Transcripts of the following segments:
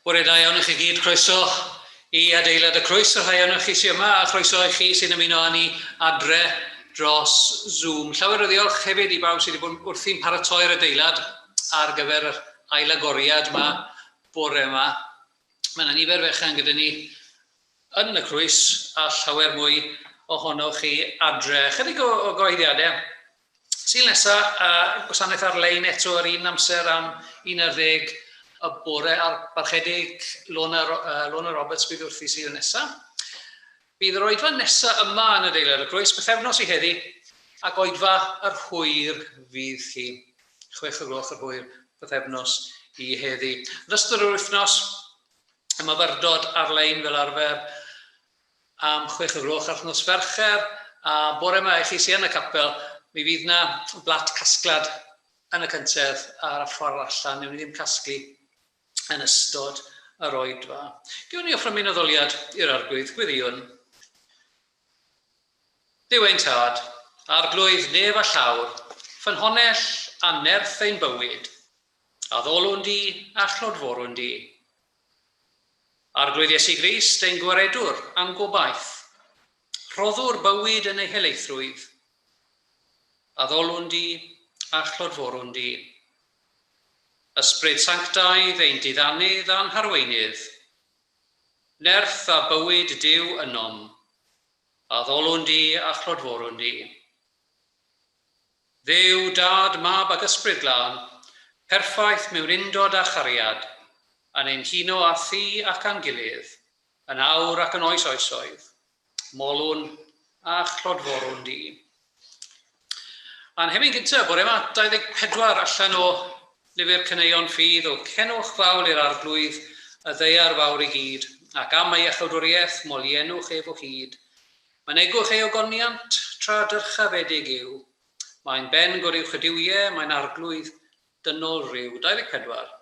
Bore da iawn i chi gyd, croeso i adeilad y Crwys, yr rhai o'n chi sy'n yma, a croeso i chi sy'n ymuno â ni adre dros Zoom. Llawer o ddiolch hefyd i bawb sydd wedi bod wrthi'n paratoi'r adeilad ar gyfer yr ailagoriad yma bore yma. Mae yna nifer fechan gyda ni yn y Crwys a llawer mwy ohonoch chi adre. Chydig o goeddiadau. Sy'n nesaf, gwasanaeth ar-lein eto ar un amser am 11 y bore ar barchedig Lona Roberts bydd wrthi sy'n nesaf. Bydd yr oedfa nesaf yma yn adeilad y Crwys, bythefnos i heddi, ac oedfa yr hwyr fydd chi. 6 o gloch yr hwyr, bythefnos i heddi. Yn ystod yr wythnos, y myfyrdod ar-lein fel arfer am 6 o gloch ar nos Fercher, a bore yma i chi sy'n yn y capel, mi fydd yna blat casglad yn y cyntedd a'r ffordd allan, newn ni ddim casglu yn ystod yr oedfa. Gewn ni offro munoddoliad i'r arglwydd, gwyddiwn. Duw ein tad, arglwydd nef a llawr, ffynhonell a nerth ein bywyd, a ddolwn di a chlodforwn di. Arglwydd Iesu Grist ein gwaredwr am gobaith, rhoddwr bywyd yn ei helaethrwydd, a ddolwn di a chlodforwn di. Ysbryd sanctaidd ein diddanydd a'n harweinydd, nerth a bywyd Duw ynom, a ddolwn di a chlodforwn di. Dduw, Dad, Mab ac Ysbryd Glân, perffaith mewn undod a chariad, yn ein huno a thi ac a'n gilydd, yn awr ac yn oes oesoedd, molwn a chlodforwn di. A'n hemyn gyntaf, bore yma 24 allan o lyfr Caneuon Ffydd o cenwch fawr i'r arglwydd, y ddeiar fawr i gyd, ac am ei achawdwriaeth molienwch ef o hyd. Mynegwch ei ogoniant tra dyrchafedig yw. Mae'n ben gwrywch y diwiau, mae'n arglwydd dynol rhyw. 24.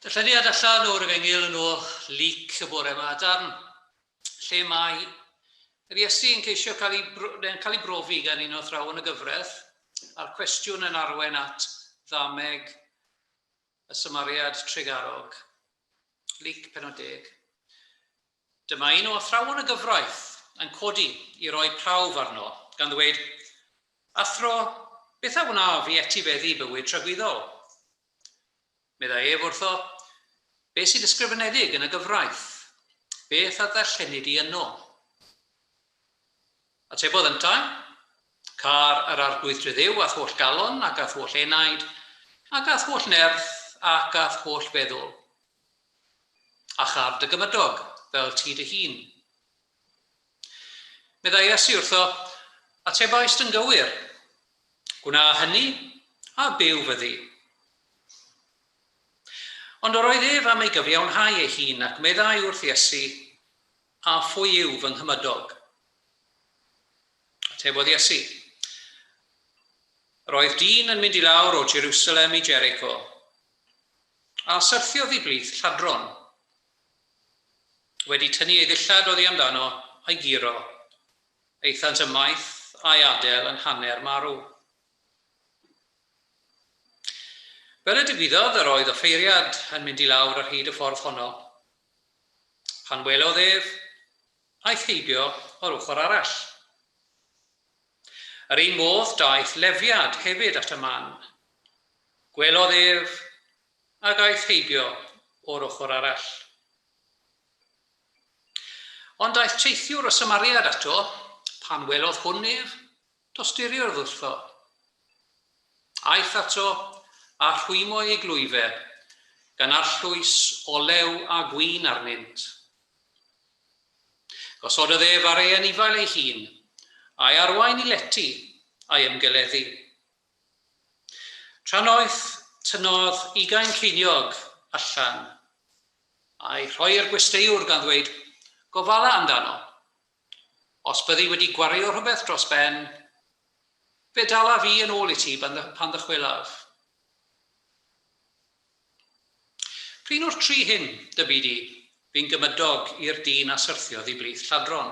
Darllediad allan o'r Efengyl yn o Luc y bore yma, darn lle mae yr Iesu yn ceisio cael ei brofi gan un o athrawon y gyfraith a'r cwestiwn yn arwain at ddameg y Symariad Tregarog. Luc 10. Dyma un o athrawon y gyfraith yn codi i roi prawf arno, gan ddweud, athro, beth a wnaf i etifeddu bywyd tragwyddol? Meddai ef wrtho, beth sydd ysgrifenedig yn y gyfraith? Beth a ddarllenid i yno? Atebodd yntai, car yr arglwydd driddiw ath holl galon ac ath holl enaid, ac ath holl nerth ac ath holl feddwl. A char dy gymydog fel ti dy hun. Meddai Iesu wrtho, atebaist yn gywir. Gwna hynny a byw fyddi. Ond yr oedd ef am ei gyfiawnhau ei hun ac meddai wrth Iesu, a phwy yw fy nghymydog? Tebodd Iesu. Roedd dyn yn mynd I lawr o Jerusalem I Jericho, a syrthiodd I blith lladron. Wedi tynnu ei ddillad oddi amdano a'i giro, eithant ymaith a'i adael yn hanner marw. Fel y digwyddodd yr oedd offeiriad yn mynd I lawr ar hyd y ffordd honno. Pan welodd ef, aeth heibio o'r ochr arall. Yr un modd daeth lefiad hefyd at y man. Gwelodd ef ac aeth heibio o'r ochr arall. Ond daeth teithiwr o Samariad ato, pan welodd hwn ef, dosturiodd wrtho. Aeth ato a rhwymo ei glwyfe, gan arllwys olew a gwin arnynt. Gosododd ef ar ei anifail ei hun, a'i arwain I leti a'i ymgeleddu. Tra'n oedd tynodd 20 ceiniog allan, a'i rhoi'r gwesteiwr gan ddweud, gofala amdano. Os byddi wedi gwario rhywbeth dros ben, fe dala fi yn ôl I ti pan ddychwelaf. Pryn o'r tri hyn, dy byd I, fi'n gymydog i'r dyn a syrthiodd I blith lladron.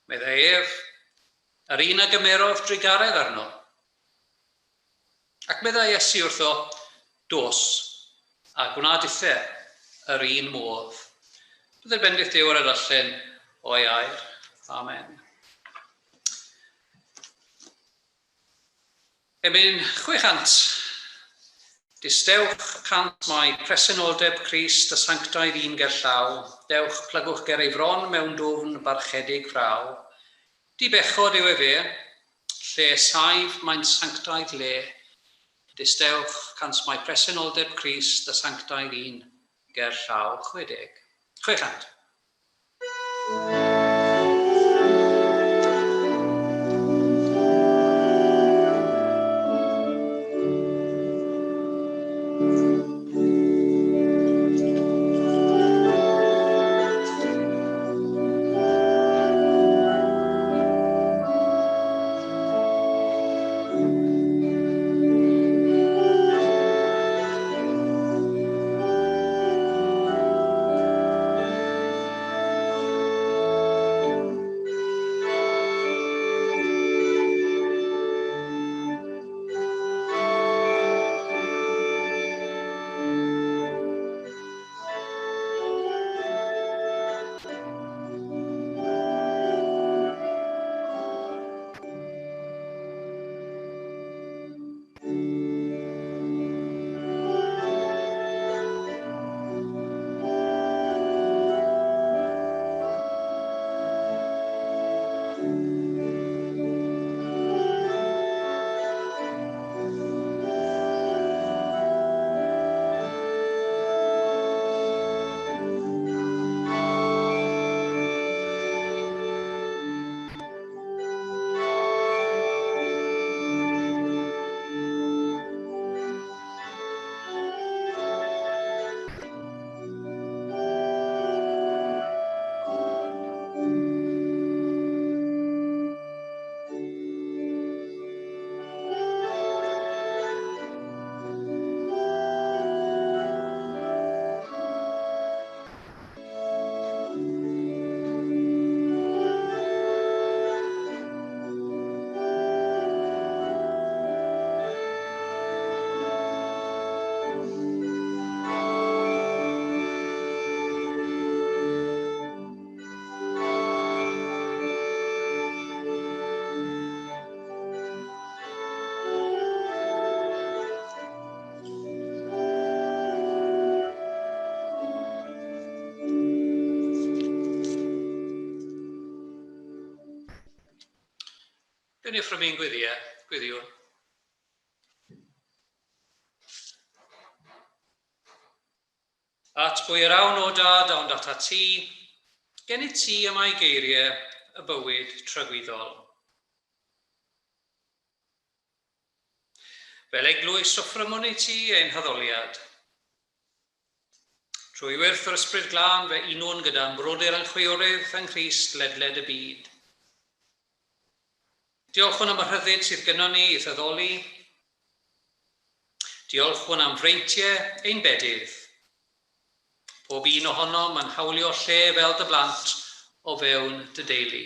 Meddai ef, yr un a gymerodd drigaredd arno. Ac meddai Iesu wrtho, dos, a gwna dithau yr un modd. Byddai'r bendith Duw ar y darllen o'i air. Amen. Ebyn 600. Distewch cant mai presenoldeb Crist y sanctaidd un gerllaw, dewch plygwch ger ei fron mewn dwfn barchedig fraw. Di bechod yw fe, lle saif mae'n sanctaidd le. Distewch cant mai presenoldeb Crist y sanctaidd un gerllaw 60. 600. Dyna ffrymyn gwyddiwr. At bwy'r awn o dad ond at ti, gennyt ti am ei geiriau y bywyd trygwyddol. Fel eglwys offrymwn I ti ein haddoliad. Trwy wyrth o'r ysbryd glân fe unwn gyda'n brodyr yn chwiorydd yng Nghrist ledled y byd. Diolch hwn am y rhyddid sydd gennym ni i ddyddoli. Diolch hwn am freintiau ein bedydd. Pob un ohono mae'n hawlio lle fel dy blant o fewn dy deulu.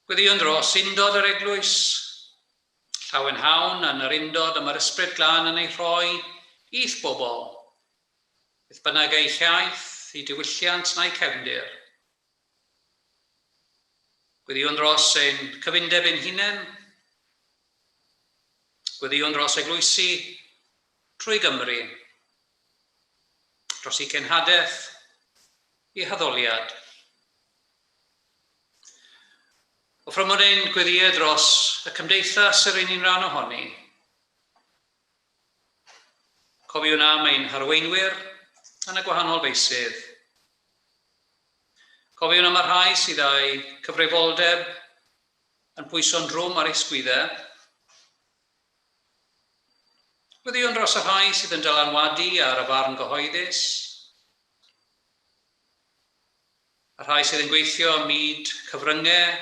Gweddion dros undod yr eglwys, llawen hawn yn yr undod am yr ysbryd glân yn ei rhoi i'th bobl, beth bynnag ei llaeth, i diwylliant neu cefndir. Gweddion dros ein cyfundeb ein hunain, gweddion dros eglwysi trwy Gymru, dros ei cenhadaeth, i haddoliad. Offrym ein gweddiau dros y cymdeithas yr un rhan ohoni. Cofiwn am ein harweinwyr yn y gwahanol feisydd. Cofiwn am y rhai sydd â'u cyfrifoldeb yn pwyso'n drwm ar eu sgwyddau. Gweddiwn dros y rhai sydd yn dylanwadu ar y farn gyhoeddus. Y rhai sydd yn gweithio ym myd cyfryngau,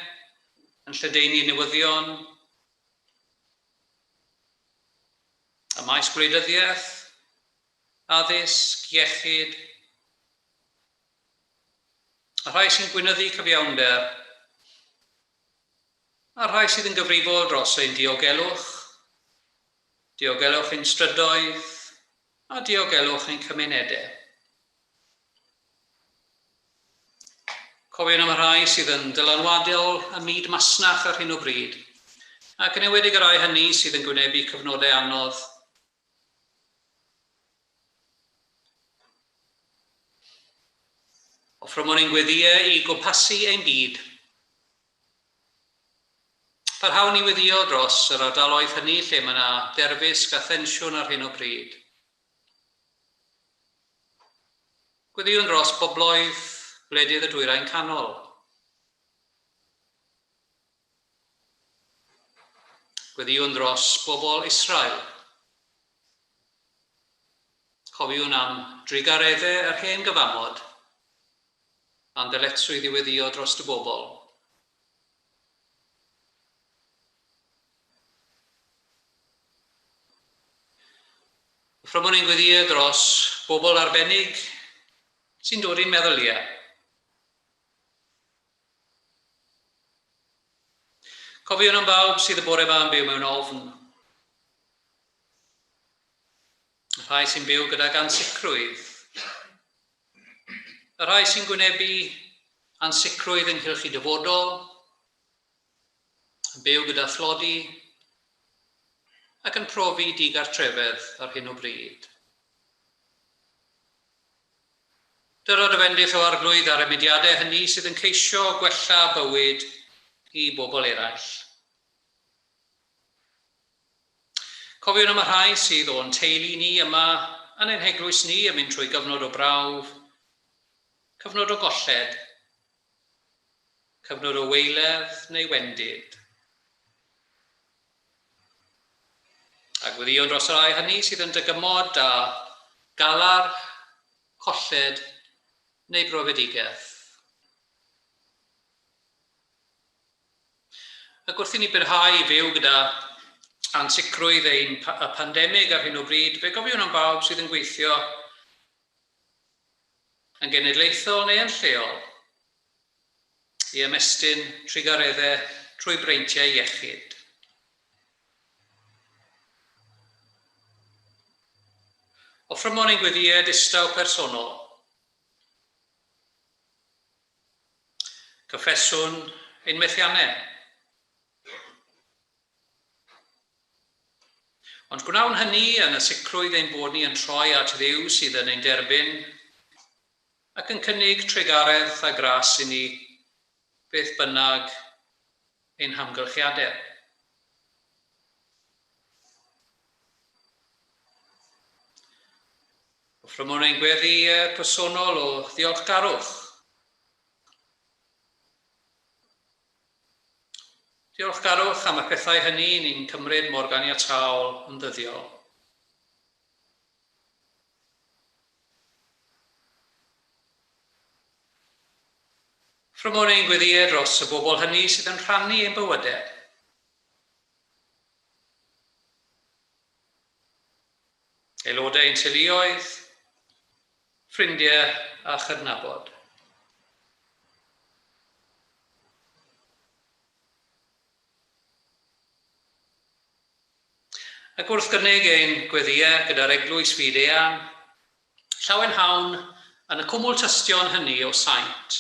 yn lledaenu newyddion, y maes gwleidyddiaeth, addysg, iechyd, y rhai sy'n gweinyddu cyfiawnder, a rhai sydd yn gyfrifol dros ein diogelwch ein strydoedd, a diogelwch ein cymunedau. Cofiwn am y rhai sydd yn dylanwadol y myd masnach ar hyn o bryd, ac yn enwedig y rai hynny sydd yn gwynebu cyfnodau anodd. Offrym ein gweddiau i gwmpasu ein byd. Parhawn i weddio dros yr ardaloedd hynny lle mae yna derfysg a thensiwn ar hyn o bryd. Gweddiwn dros bobloedd gwledydd y Dwyrain Canol. Gweddiwn dros bobl Israel. Cofiwn am drigareddau yr hen gyfamod, a'n dyletswydd i weddio dros y bobl. Offrym ein gweddiau dros bobl arbennig sy'n dod i'n meddyliau. Cofiwn am bawb sydd y bore yma yn byw mewn ofn. Y rhai sy'n byw gydag ansicrwydd. Y rhai sy'n gwynebu ansicrwydd ynghylch eu dyfodol, yn byw gyda thlodi, ac yn profi digartrefedd ar hyn o bryd. Dyrod y fendith o arglwydd ar y mudiadau hynny sydd yn ceisio gwella bywyd i bobl eraill. Cofiwn am y rhai sydd o'n teulu ni yma yn ein heglwys ni yn mynd trwy gyfnod o brawf, cyfnod o golled, cyfnod o weiledd neu wendid. A gweddiwn dros y rai hynny sydd yn dygymod â galar, colled neu brofedigaeth. Ac wrth i ni byrhau i fyw gyda ansicrwydd y pandemig ar hyn o bryd, fe gofiwn am bawb sydd yn gweithio yn genedlaethol neu yn lleol i ymestyn trigareddau trwy breintiau iechyd. Offrym ein gweddiau distaw personol. Cyffeswn ein methiannau. Ond gwnawn hynny yn y sicrwydd ein bod ni yn troi at Dduw sydd yn ein derbyn ac yn cynnig tregaredd a gras i ni beth bynnag ein hamgylchiadau. Offrym ein gweddi personol o ddiolchgarwch. Diolchgarwch am y pethau hynny ni'n cymryd mor ganiataol yn ddyddiol. Ffrwm o'n ein gweddiau dros y bobl hynny sydd yn rhannu ein bywydau. Aelodau ein teuluoedd, ffrindiau a chydnabod. Ac wrth gynnig ein gweddiau gyda'r eglwys fyd eang, llawen hawn yn y cwmwl tystion hynny o saint,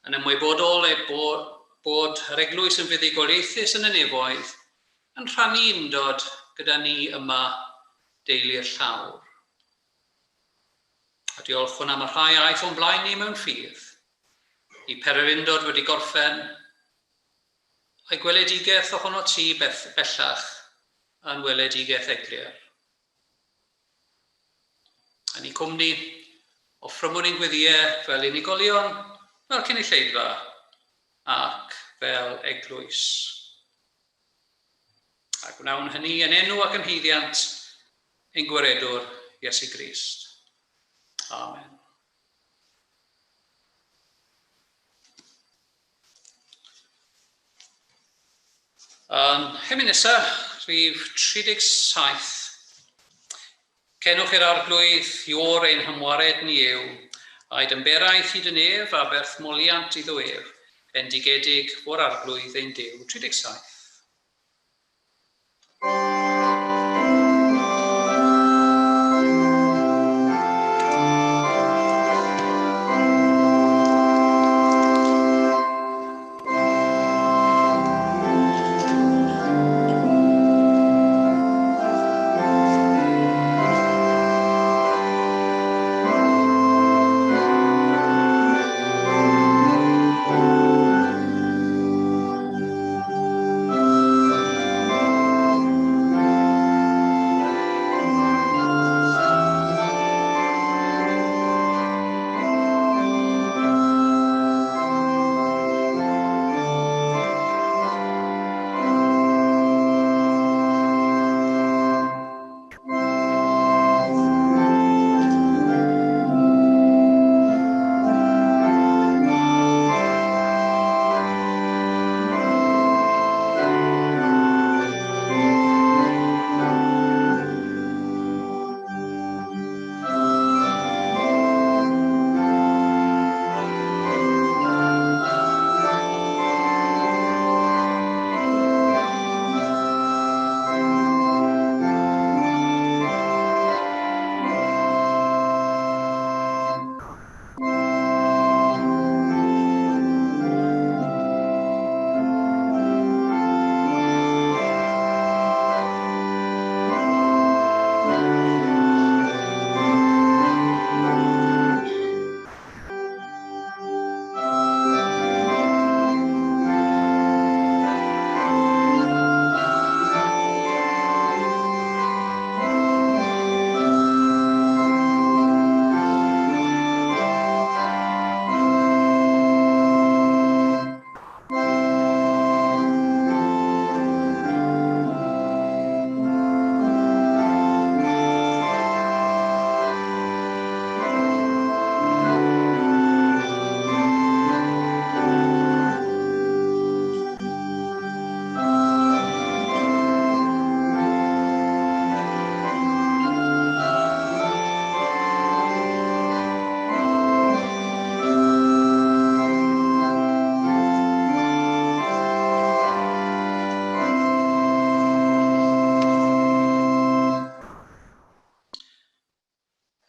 yn ymwybodol bod yr eglwys yn fuddugoliaethus yn y nefoedd, yn rhannu undod gyda ni yma deulu'r llawr. A diolch hwn am y rhai aeth o'n blaen ni mewn ffydd, i pererindod wedi gorffen, a'i gweledigaeth ohono ti bellach yn weledigaeth eglur. Yn ei cwmni, offrymwn ein gweddiau fel unigolion, fel cynulleidfa ac fel eglwys. A gwnawn hynny yn enw ac yn haeddiant ein gwiredwr Iesu Grist. Amen. Hymn nesaf, rhif 37. Cenwch i'r arglwydd yw'r ein hymwared ni yw, a'i dymberaeth hyd yn ef a berthmoliant iddo ef, bendigedig o'r arglwydd ein Duw. 37.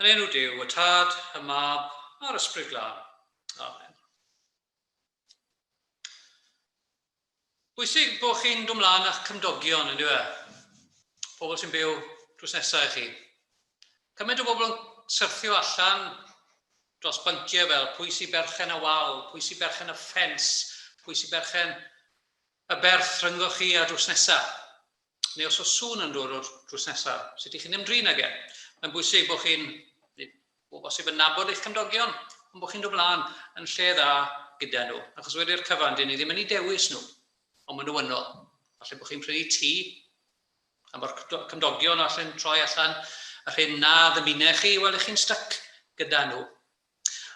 Yn enw Duw, y Tad, y Mab, a'r Ysbryd Glân. Amen. Bwysig bod chi'n dod mlaen a'ch cymdogion, ynddo fe? Pobl sy'n byw drws nesaf i chi. Cymaint o bobl yn syrthio allan dros bynciau fel pwy sy'n berchen y wal, pwy sy'n berchen y ffens, pwy sy'n berchen y berth rhyngddo chi a drws nesaf. Neu os o sŵn yn dod o'r drws nesaf, sut i chi'n ymdrin ag e. Mae'n bwysig bod chi'n o bosib yn nabod eich cymdogion, ond bod chi'n dod mlaen yn lle dda gyda nhw. Achos wedi'r cyfan, dyn ni ddim yn ei dewis nhw, ond maen nhw yno. Falle bod chi'n prynu tŷ, a mae'r cymdogion allan troi allan, a rhaid na ddymunau chi, wel, chi'n styc gyda nhw.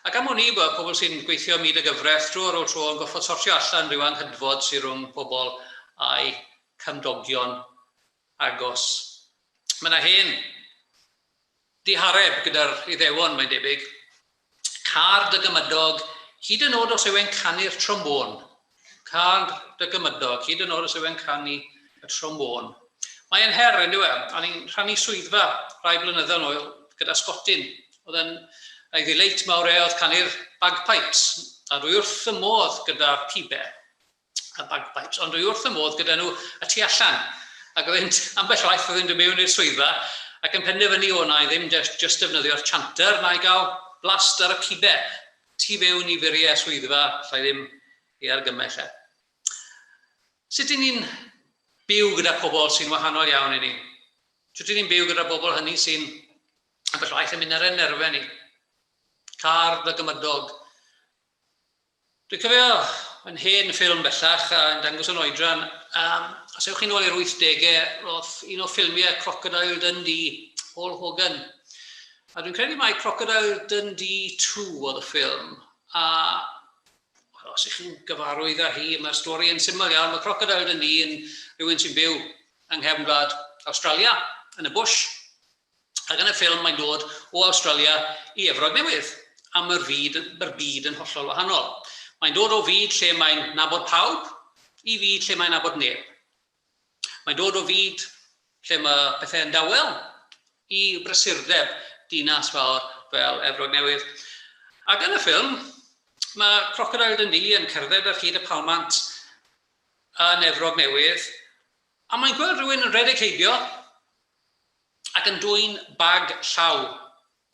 Ac am hwn i bod pobl sy'n gweithio myd y gyfraith drwy'r ôl tro yn goffod sortio allan rhyw anghydfod sy'n rhwng pobl a'i cymdogion agos. Mae yna hen dihareb gyda'r Iddewon, mae'n debyg. Car dy gymydog, hyd yn oed os yw e'n canu'r trombôn. Car dy gymydog, hyd yn oed os yw e'n canu y trombôn. Mae'n her, yn dweud, o'n i'n rhannu swyddfa rai blynyddoedd yn oel gyda Scottin. Oedd yn ei ddileit mawr oedd canu'r bagpipes, a dwi wrth y modd gyda'r pibau y bagpipes, ond dwi wrth y modd gyda nhw y tu allan. Ac oedd ambell waith oedd yn dod mewn i'r swyddfa, ac yn penderfynu o'na i ddim just defnyddio'r chanter, na i gael blast ar y pibau tu fewn i furiau swyddfa, llai ddim i argymell e. Sut i ni'n byw gyda pobl sy'n wahanol iawn i ni? Sut i ni'n byw gyda pobl hynny sy'n ambell waith yn mynd ar y nerfau ni? Car dy gymydog. Dwi'n cofio yn hen ffilm bellach yn dangos yn oedran, os ewch chi'n ôl i'r 80au, roedd un o ffilmiau Crocodile Dundee, Paul Hogan. A dwi'n credu mai Crocodile Dundee 2 oedd y ffilm. A os ych chi'n gyfarwydd â hi, mae'r stori yn syml iawn. Mae Crocodile Dundee yn rhywun sy'n byw yng nghefn gwlad Australia, yn y bush. Ac yn y ffilm mae'n dod o Australia i Efrog Newydd, am yr byd yn hollol wahanol. Mae'n dod o fyd lle mae'n nabod pawb, i fyd lle mae'n nabod neb. Mae'n dod o fyd lle mae pethau'n dawel, i brysurdeb dinas fawr fel Efrog Newydd. Ac yn y ffilm, mae Crocodile Dundee yn cerdded ar hyd y palmant yn Efrog Newydd, a mae'n gweld rhywun yn redeg heibio ac yn dwy'n bag llaw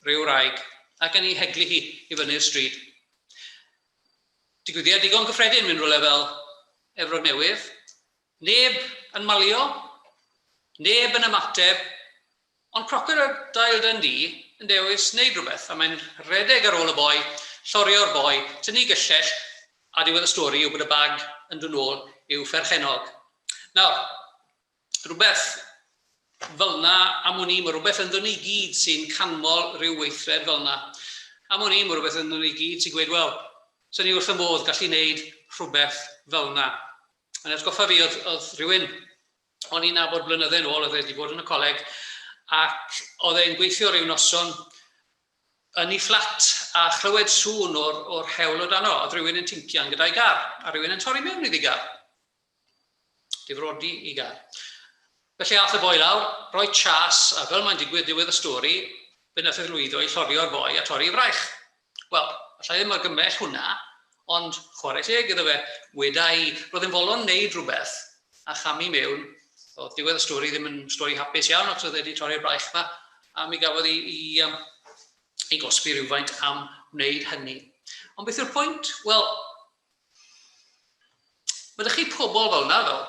ryw wraig ac yn ei heglu hi i fyny'r stryd. Digwyddiad digon gyffredin mynd rhywle fel Efrog Newydd. Neb yn malio, neb yn ymateb, ond Crocodile Dundee yn dewis wneud rhywbeth, a mae'n redeg ar ôl y boi, llorio'r boi, tynnu gyllell, a diwedd y stori yw bod y bag yn dod nôl i'w pherchenog. Nawr, rhywbeth fel yna am hwn i, mae rhywbeth yn ddyn ni gyd sy'n canmol rhyw weithred fel yna. Am hwn i, mae rhywbeth yn ddyn ni gyd sy'n gweud, wel, so ni wrth y modd gallu gwneud rhywbeth fel yna. Yn atgoffa fi, oedd rhywun o'n i'n nabod blynyddoedd ôl, oedd wedi bod yn y coleg, ac oedd e'n gweithio rhyw noson yn ei fflat, a chlywed sŵn o'r hewl o dano. Oedd rhywun yn tincian gyda'i gar, a rhywun yn torri mewn iddi gar. Difrodi i gar. Felly ath y boi lawr, rhoi chas, a fel mae'n digwydd diwedd y stori, fe nath e lwyddo i llorio'r boi a torri i fraich. Wel, allai ddim ar gymell hwnna, ond chwarae teg iddo fe, weda i, roedd yn folon wneud rhywbeth a chamu mewn. Oedd diwedd y stori ddim yn stori hapus iawn, ac oedd wedi torri'r braich yma, a mi gafodd i gosbi rhywfaint am wneud hynny. Ond beth yw'r pwynt? Wel, ydych chi pobl fel yna, fel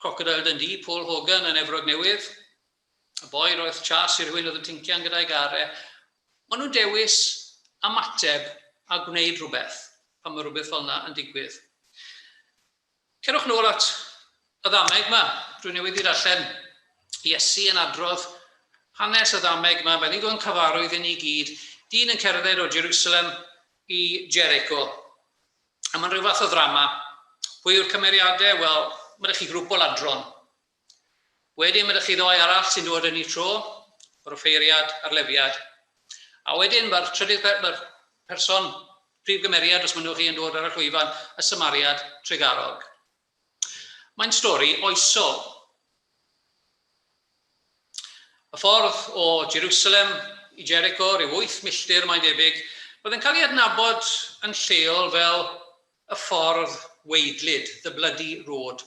Crocodile Dundee, Paul Hogan yn Efrog Newydd, y boi roedd chas i rhywun oedd yn tincian gyda'i garau, maen nhw'n dewis ymateb a gwneud rhywbeth pan mae rhywbeth fel yna yn digwydd. Cerwch nôl at y ddameg yma. Dwi'n newydd i darllen Iesu yn adrodd hanes y ddameg yma. Mae'n ddigon cyfarwydd i ni gyd. Dyn yn cerdded o Jerusalem i Jericho. A mae'n rhyw fath o ddrama. Pwy yw'r cymeriadau? Wel, mae ydych chi grŵp o ladron. Wedyn mae ydych chi ddoi arall sy'n dod yn ei tro, o'r offeiriad a'r lefiad. A wedyn mae'r person prif gymeriad, os maen nhw chi yn dod ar y llwyfan, y Samariad Tregarog. Mae'n stori oesol. Y ffordd o Jerusalem i Jericho, rhyw 8 milltir mae'n debyg, roedd yn cael ei adnabod yn lleol fel y ffordd weidlyd, the bloody road.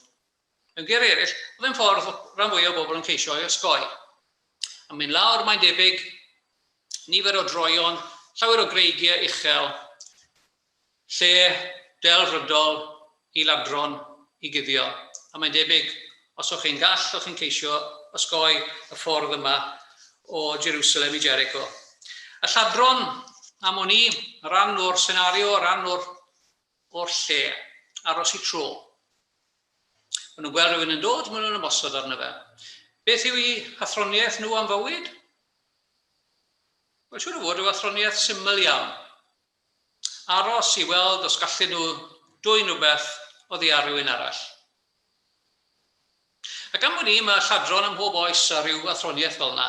Yn ger eraill, oedd yn ffordd rhan fwy o bobl yn ceisio i osgoi. A mynd lawr mae'n debyg, nifer o droion, llawer o greigiau uchel, lle delfrydol i ladron i guddio. A mae'n debyg, os o'ch chi'n gall, o'ch chi'n ceisio osgoi y ffordd yma o Jerusalem i Jericho. Y lladron am o'n i, ran o'r senario, ran o'r lle, aros i tro. Maen nhw'n gweld rhywun yn dod, maen nhw'n ymosod arno fe. Beth yw eu hathroniaeth nhw am fywyd? Wel, siwr o fod yw athroniaeth syml iawn. aros I weld os gallen nhw dwy'n rhywbeth oddi ar rhywun arall. Ac am hynny mae lladron ym mhob oes a rhyw athroniaeth fel yna.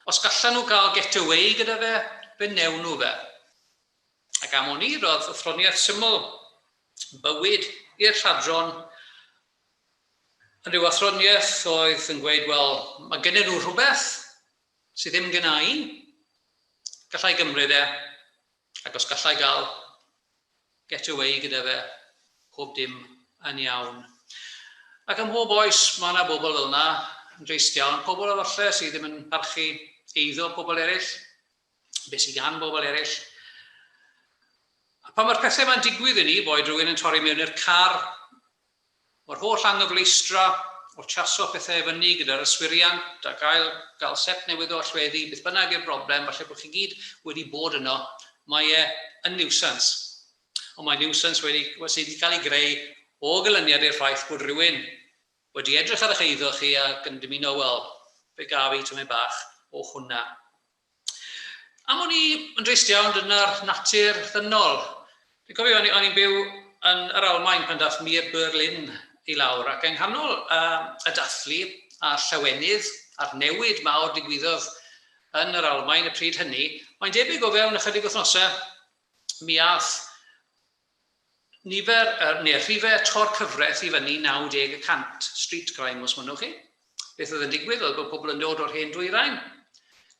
Os gallen nhw gael get away gyda fe, fe newn nhw fe. Ac am hynny roedd athroniaeth syml bywyd i'r lladron yn rhyw athroniaeth oedd yn gweud, wel, mae gennyn nhw rhywbeth sydd ddim gyda I, gallai gymryd e, ac os gallai gael get away gyda fe, pob dim yn iawn. Ac ym mhob oes mae yna bobl fel yna yn dreist iawn, pobl efallai sydd ddim yn parchu eiddo pobl eraill, beth sydd gan bobl eraill. A pan mae'r pethau yma'n digwydd i ni, boed rhywun yn torri mewn i'r car, o'r holl anghyfleistra, o chaso pethau fyny gyda'r yswiriant a gael set newydd o allweddi, beth bynnag yw'r broblem, falle bod chi gyd wedi bod yno, mae e yn niwsans. Ond mae niwsans wedi cael ei greu o gylyniad i'r ffaith bod rhywun wedi edrych ar eich eiddo chi ac yn dymuno, wel, fe gaf I tymed bach o hwnna. Am o'n I yn dreist iawn dyna'r natur ddynol. Dwi'n cofio o'n i'n byw yn yr Almaen pan dath mir Berlin I lawr ac yng nghanol y dathlu a'r llawenydd a'r newid mawr digwyddodd yn yr Almaen y pryd hynny, mae'n debyg o fewn ychydig wythnosau mi ath rhifau tor cyfraith I fyny 90% street crime os mwynhwch chi. Beth oedd yn digwydd oedd bod pobl yn dod o'r hen dwyrain.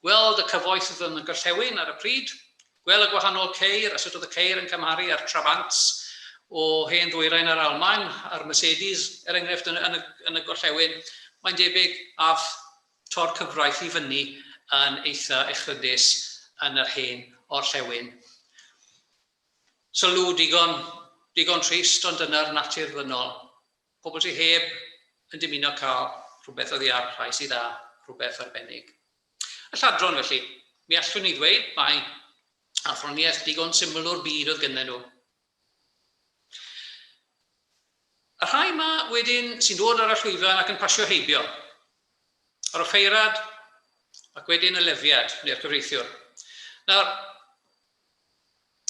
Gweld y cyfoeth oedd yn y gorllewin ar y pryd, gweld y gwahanol ceir, a sut oedd y ceir yn cymharu ar trabants o hen ddwyrain ar Almaen, a'r Mercedes, enghraifft yn y gorllewin, mae'n debyg ath tor cyfraith I fyny yn eitha echrydus yn yr hen orllewin. Sylw digon trist, ond dyna'r natur ddynol. Pobl sydd heb yn dymuno cael rhywbeth oddi ar rhai sydd â rhywbeth arbennig. Y lladron felly, mi allwn ni ddweud mae athroniaeth digon syml o'r byd oedd gynnyn nhw. Y rhai yma wedyn sy'n dod ar y llwyfan ac yn pasio heibio. Ar y ffeirad ac wedyn y lefiad, neu'r cyfreithiwr. Nawr,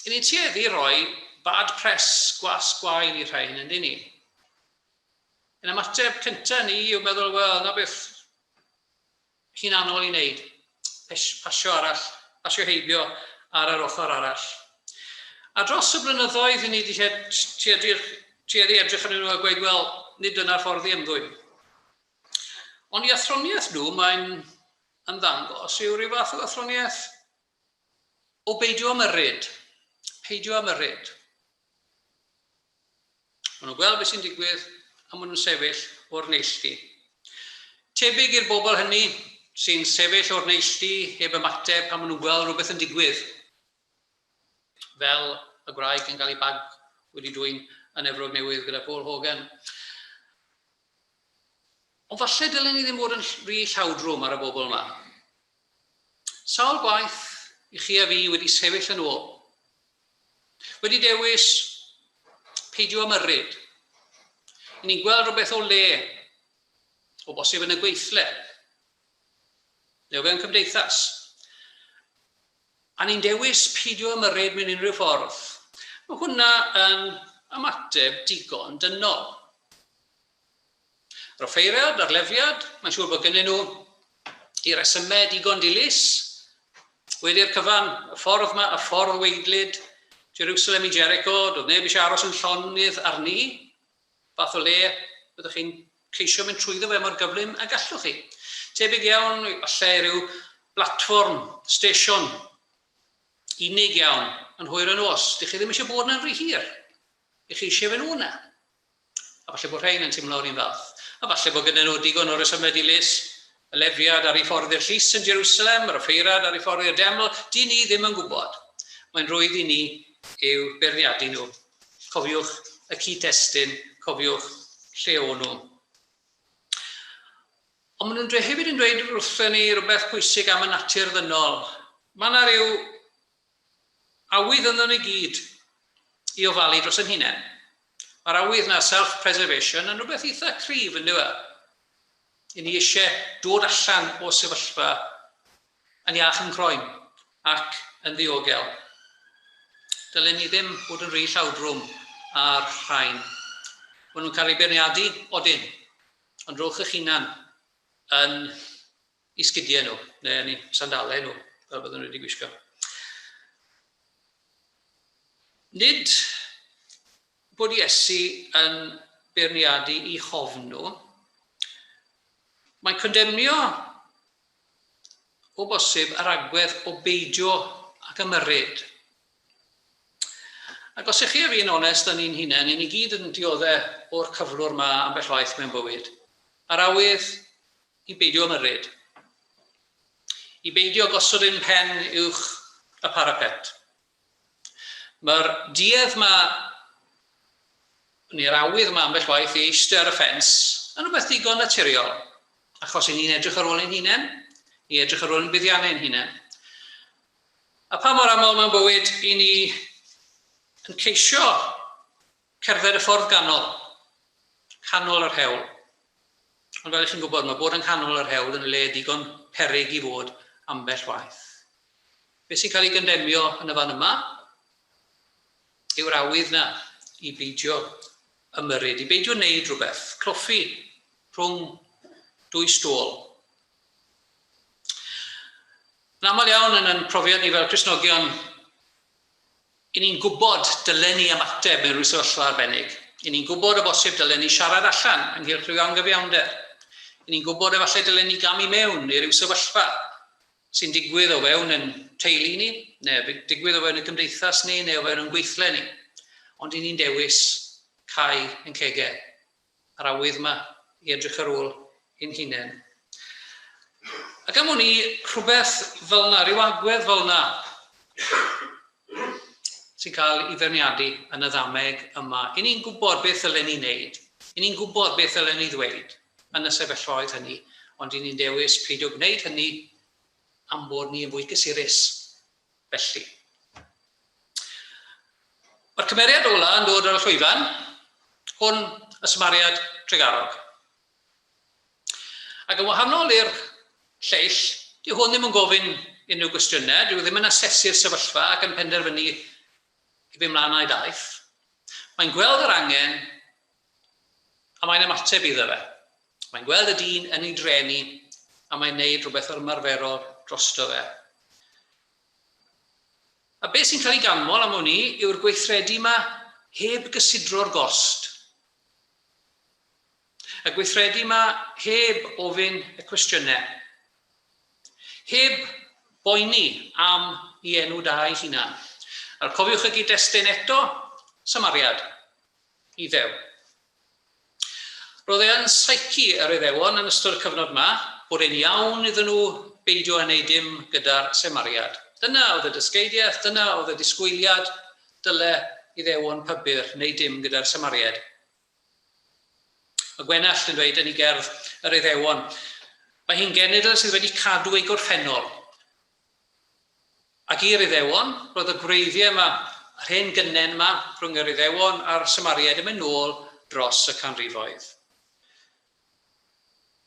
I ni'n tueddu roi bad press gwas gwael I rhain, ynddi ni? Yn ymateb cyntaf ni yw meddwl, wel, na beth chi'n anol I wneud. Pasio heibio ar yr ochr arall. A dros y blynyddoedd, ni wedi tueddu edrych yn nhw a gweud, wel, nid dyna'r ffordd I ymddwyn. Ond I athroniaeth nhw, mae'n ymddangos yw rhyw fath o athroniaeth o beidio ymyrryd. Peidio ymyrryd. Maen nhw'n gweld beth sy'n digwydd a maen nhw'n sefyll o'r neilltu. Tebyg i'r bobl hynny sy'n sefyll o'r neilltu heb ymateb pan maen nhw'n gweld rhywbeth yn digwydd. Fel y gwraig yn cael ei bag wedi dwyn yn Efrog Newydd gyda Paul Hogan. Ond falle dylen ni ddim bod yn rhy llawdrwm ar y bobl yma. Sawl gwaith I chi a fi wedi sefyll yn ôl. Wedi dewis peidio ymyrryd. I ni'n gweld rhywbeth o le, o bosib yn y gweithle, neu fewn cymdeithas. A ni'n dewis peidio ymyrryd mewn unrhyw ffordd. Mae hwnna yn ymateb digon dynol. Ar y ffeiriad, ar lefiad, mae'n siŵr bod gennyn nhw I resymau digon dilys. Wedi'r cyfan, y ffordd yma, y ffordd weidlyd, Jerusalem I Jericho, doedd neb eisiau aros yn llonydd arni, fath o le, byddwch chi'n ceisio mynd trwyddo fe mor gyflym a gallwch chi. Tebyg iawn, falle rhyw platfform, stesiwn, unig iawn, yn hwyr yn os. Dych chi ddim eisiau bod yna'n rhy hir. Dych chi eisiau fe nhw'na. A falle bod rhain yn teimlo'r un fath. A falle bod gyda nhw digon o resymau dilys, y lefiad ar ei ffordd i'r llys yn Jerusalem, ar y ffeirad ar ei ffordd i'r deml, di ni ddim yn gwybod. Mae'n rwydd I ni yw beirniadu nhw. Cofiwch y cyd-destun, cofiwch lle o'n nhw. Ond maen nhw'n hefyd yn dweud wrthyn ni rhywbeth pwysig am y natur ddynol. Mae yna ryw awydd ynddo ni gyd I ofalu dros yn hunain. Mae'r awydd yna self-preservation yn rhywbeth eitha cryf yn dweud. I ni eisiau dod allan o sefyllfa yn iach yn croen ac yn ddiogel. dylen ni ddim bod yn rhy llawdrwm ar rhain. Maen nhw'n cael eu beirniadu odyn, ond rhowch eich hunan yn eu sgidiau nhw, neu yn eu sandalau nhw, fel byddwn nhw wedi gwisgo. Nid bod Iesu yn beirniadu eu hofn nhw, mae'n condemnio o bosib yr agwedd o beidio ac ymyrryd. Ac os ych chi ar un onest yn un hunain, i ni gyd yn dioddau o'r cyflwr yma ambell waith mewn bywyd. Yr awydd i beidio ymyrryd. I beidio gosod ein pen uwch y parapet. Mae'r duedd yma, neu'r awydd yma ambell waith i eistedd ar y ffens, yn rhywbeth digon naturiol. Achos i ni'n edrych ar ôl ein hunain, i edrych ar ôl ein buddiannau ein hunain. A pa mor aml mewn bywyd i ni yn ceisio cerdded y ffordd canol yr hewl. Ond fel ych chi'n gwybod, mae bod yn canol yr hewl yn y le digon peryg i fod ambell waith. Be sy'n cael ei gondemio yn y fan yma yw'r awydd na i beidio ymyrryd, i beidio wneud rhywbeth, cloffi rhwng dwy stôl. Yn aml iawn yn ein profiad ni fel Cristnogion, i ni'n gwybod dylen ni ymateb mewn rhyw sefyllfa arbennig. I ni'n gwybod o bosib dylen ni siarad allan ynghylch rhyw anghyfiawnder. I ni'n gwybod efallai dylen ni gamu mewn i ryw sefyllfa sy'n digwydd o fewn yn teulu ni, neu digwydd o fewn y gymdeithas ni, neu o fewn yn gweithle ni. Ond i ni'n dewis cau yn cegau. Yr awydd yma i edrych ar ôl ein hunain. Ac am hwn i rhywbeth fel yna, rhyw agwedd fel yna, sy'n cael ei feirniadu yn y ddameg yma. I ni'n gwybod beth ddylen ni wneud. I ni'n gwybod beth ddylen ni ddweud yn y sefyllfaoedd hynny. Ond i ni'n dewis peidio gwneud hynny am bod ni yn fwy gysurus felly. Mae'r cymeriad ola yn dod ar y llwyfan, hwn y symariad tregarog. Ac yn wahanol i'r lleill, dyw hwn ddim yn gofyn unrhyw gwestiynau, dyw ddim yn asesu'r sefyllfa ac yn penderfynu i fi mlaen a'i daith. Mae'n gweld yr angen a mae'n ymateb iddo fe. Mae'n gweld y dyn yn ei drenu a mae'n gwneud rhywbeth ymarferol drosto fe. A beth sy'n cael ei ganmol am hwn yw'r gweithredu yma heb gysidro'r gost. Y gweithredu yma heb ofyn y cwestiynau. Heb boeni am ei enw da ei hunan. A cofiwch y gyd-destun eto, symariad, Iddew. Roedd e'n saici yr Iddewon yn ystod y cyfnod yma, bod e'n iawn iddyn nhw beidio a wneud dim gyda'r symariad. Dyna oedd y dysgeidiaeth, dyna oedd y disgwyliad, dyle Iddewon pybyr wneud dim gyda'r symariad. Y Gwenallt yn dweud yn ei gerdd yr Iddewon, mae hi'n genedl sydd wedi cadw ei gorffennol. Ac i'r Iddewon, roedd y gwreiddiau yma, yr hen gynnen yma, rhwng yr Iddewon a'r symariad yn mynd nôl dros y canrifoedd.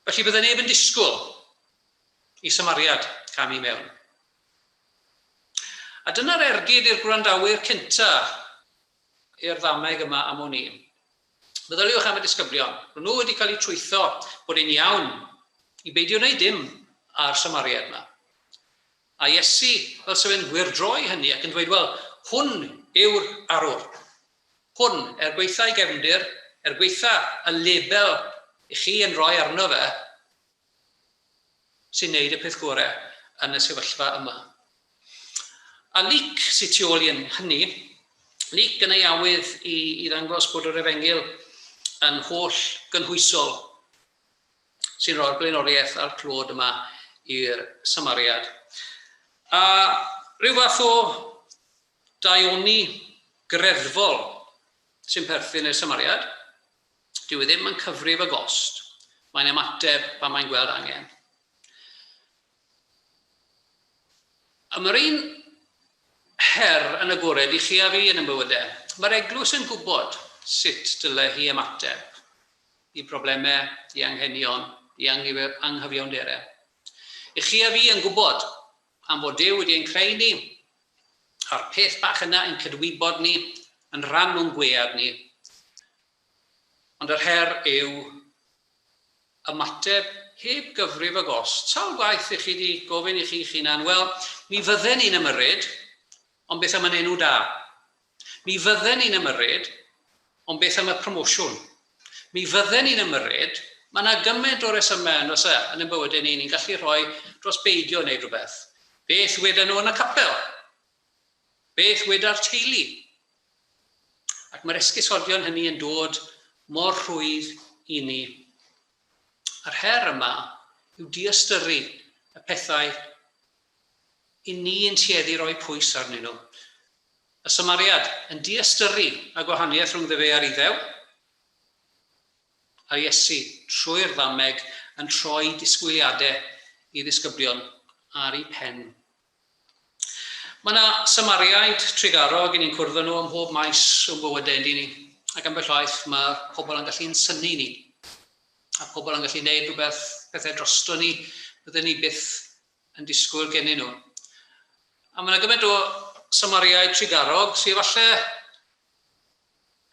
Felly bydde neb yn disgwyl i symariad camu mewn. A dyna'r ergyd i'r gwrandawyr cyntaf i'r ddameg yma am hwn i. Meddyliwch am y disgyblion. Rydyn nhw wedi cael eu trwytho bod e'n iawn i beidio wneud dim ar symariad yma. A Iesu, fel sef yn gwirdroi hynny ac yn dweud, wel, hwn yw'r arwr. Hwn, gweitha i gefndir, gweitha y label i chi yn rhoi arno fe, sy'n neud y peth gorau yn y sefyllfa yma. A Luc sy'n tu ôl i hynny, Luc yn ei awydd i ddangos bod yr Efengyl yn holl gynhwysol sy'n rhoi'r blaenoriaeth a'r clod yma i'r symariad. A rhyw fath o daioni greddfol sy'n perthyn i'r symariad, dyw e ddim yn cyfrif y gost. Mae'n ymateb pan mae'n gweld angen. A mae'r un her yn agored i chi a fi yn y bywydau. Mae'r Eglwys yn gwybod sut dyle hi ymateb i broblemau, i anghenion, i anghyfiawnderau. I chi a fi yn gwybod am fod Duw wedi ein creu ni A'r peth bach yna yn cydwybod ni, yn rhan o'n gwead ni. Ond yr her yw ymateb heb gyfrif y gost. Sawl gwaith i chi wedi gofyn i chi'ch hunan, wel, mi fydden ni'n ymyrryd, ond beth am yn enw da. Mi fydden ni'n ymyrryd, ond beth am y promosiwn. Mi fydden ni'n ymyrryd, mae yna gymaint o resymau yn y bywydau ni'n gallu rhoi dros beidio wneud rhywbeth. Beth wedyn nhw yn y capel? Beth weda'r teulu? Ac mae'r esgusodion hynny yn dod mor rhwydd i ni. Yr her yma yw diastyru y pethau i ni yn tueddu roi pwys arnyn nhw. Y Samariad yn diastyru y gwahaniaeth rhwng dde a'r Iddew, a Iesu trwy'r ddameg yn troi disgwyliadau i ddisgyblion ar ei pen. Mae yna Samariaid trigarog i ni'n cwrdd nhw ym mhob maes o'n bywydau ni. Ac ambell waith mae pobl yn gallu'n syni ni. A pobl yn gallu gwneud rhywbeth pethau drosto ni, byddwn ni byth yn disgwyl gennyn nhw. A mae yna gymaint o Samariaid trigarog sydd falle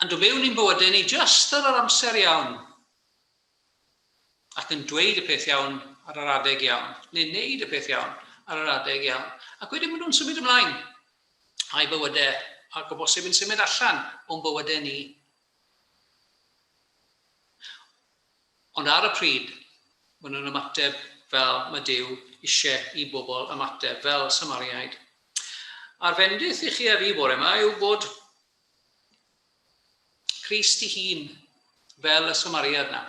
yn dod mewn i'n bywydau ni jyst ar yr amser iawn. Ac yn dweud y peth iawn ar yr adeg iawn, neu wneud y peth iawn ar yr adeg iawn. Ac wedyn maen nhw'n symud ymlaen a'i bywydau, ac o bosib yn symud allan o'n bywydau ni. Ond ar y pryd, maen nhw'n ymateb fel mae Duw eisiau i bobl ymateb fel Samariaid. A'r fendith i chi a fi bore yma yw bod Crist ei hun fel y Samariad yna.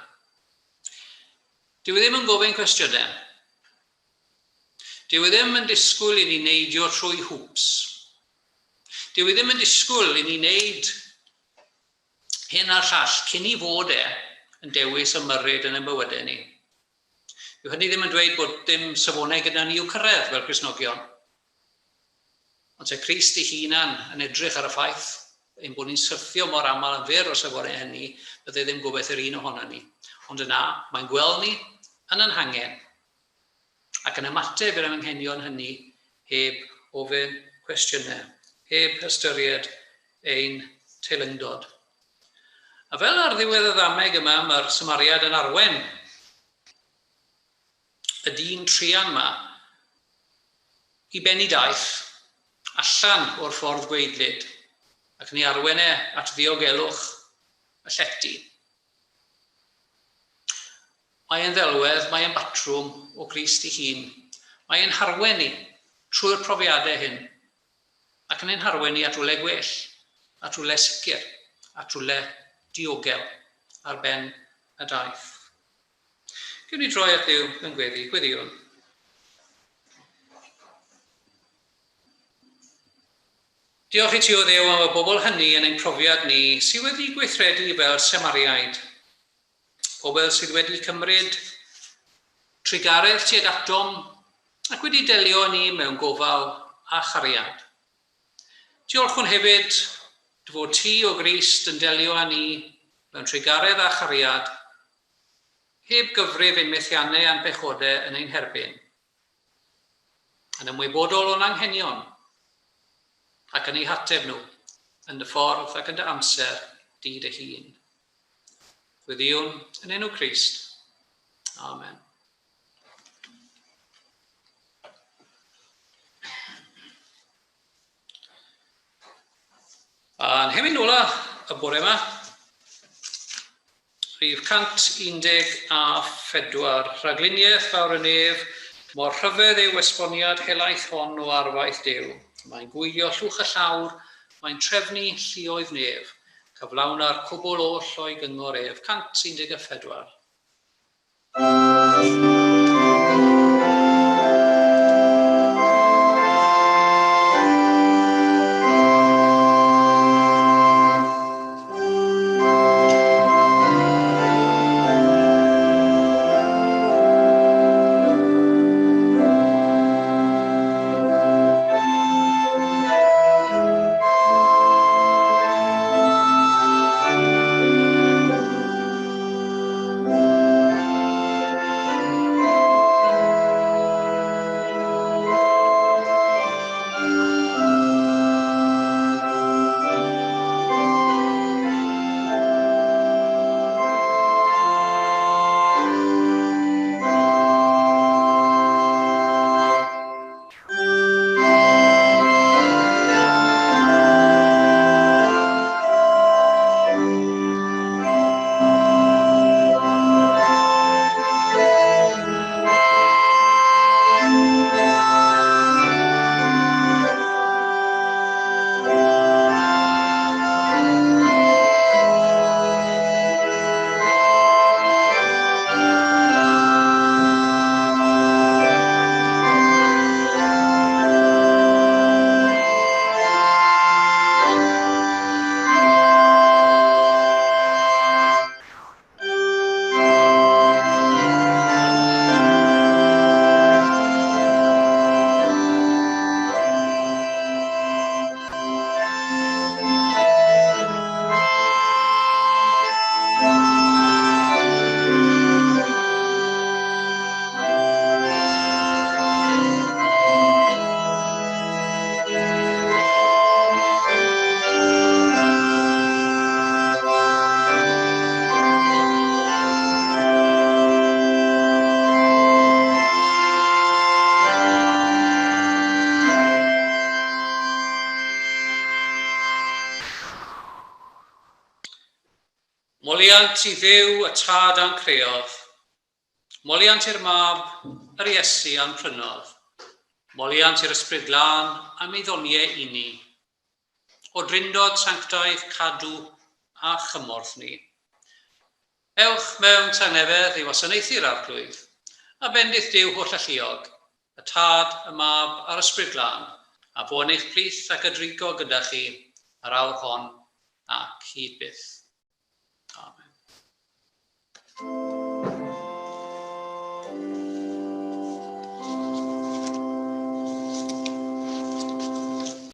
Dyw ddim yn gofyn cwestiynau. Dyw ddim yn disgwyl i ni neidio trwy hwps. Dyw ddim yn disgwyl i ni wneud hyn a'r llall cyn i fod yn dewis ymyrryd yn y bywydau ni. Dyw hynny ddim yn dweud bod dim safonau gyda ni i'w cyrraedd fel Cristnogion. Ond se Crist ei hunan yn edrych ar y ffaith ein bod ni'n syrthio mor aml yn fyr o safonau hynny, bydde ddim gobeith yr un ohono ni. Ond yna, mae'n gweld ni yn yn hangen, ac yn ymateb i'r anghenion hynny heb ofyn cwestiynau, heb ystyried ein teilyngdod. A fel ar ddiwedd y ddameg yma, mae'r Samariad yn arwen y dyn trian yma i benni daeth allan o'r ffordd gweidlyd, ac ni arwen at ddiogelwch y llety. Mae e'n ddelwedd, mae e'n batrwm o Crist ei hun. Mae e'n harwen ni trwy'r profiadau hyn, ac yn ein harwen ni at rwle gwell, at rwle sicr, at rwle diogel ar ben y daith. Gewn ni droi at Dduw yn gweddiwn. Diolch i ti o Dduw am y bobl hynny yn ein profiad ni sydd wedi gweithredu fel Samariaid. Pobl sydd wedi cymryd trigaredd tuag atom ac wedi delio ni mewn gofal a chariad. Diolch hwn hefyd fod ti o Grist yn delio â ni mewn trigaredd a chariad, heb gyfrif ein methiannau a'n pechodau yn ein herbyn. Yn ymwybodol o'n anghenion ac yn eu hateb nhw yn y ffordd ac yn dy amser di dy hun. Gweddiwn yn enw Crist. Amen. A'n hemyn ola y bore yma, rhif 114, rhagluniaeth fawr y nef, mor rhyfedd yw esboniad helaeth hon o arfaeth Duw. Mae'n gwylio llwch y llawr, mae'n trefnu lluoedd nef, cyflawna'r cwbl oll o'i gyngor ef, 114. Moliant I ddiw y tad a'n creodd. Moliant i'r mab, yr Iesu a'n prynodd. Moliant i'r ysbryd glân am ei ddoniau i ni. O drindod sanctaidd cadw a chymorth ni. Ewch mewn tangnefedd i wasanaethu'r arglwydd, a bendith Duw holl alluog, y tad, y mab a'r ysbryd glân, a fo yn eich plith ac ydrigo gyda chi ar awr hon ac hyd byth. Amen.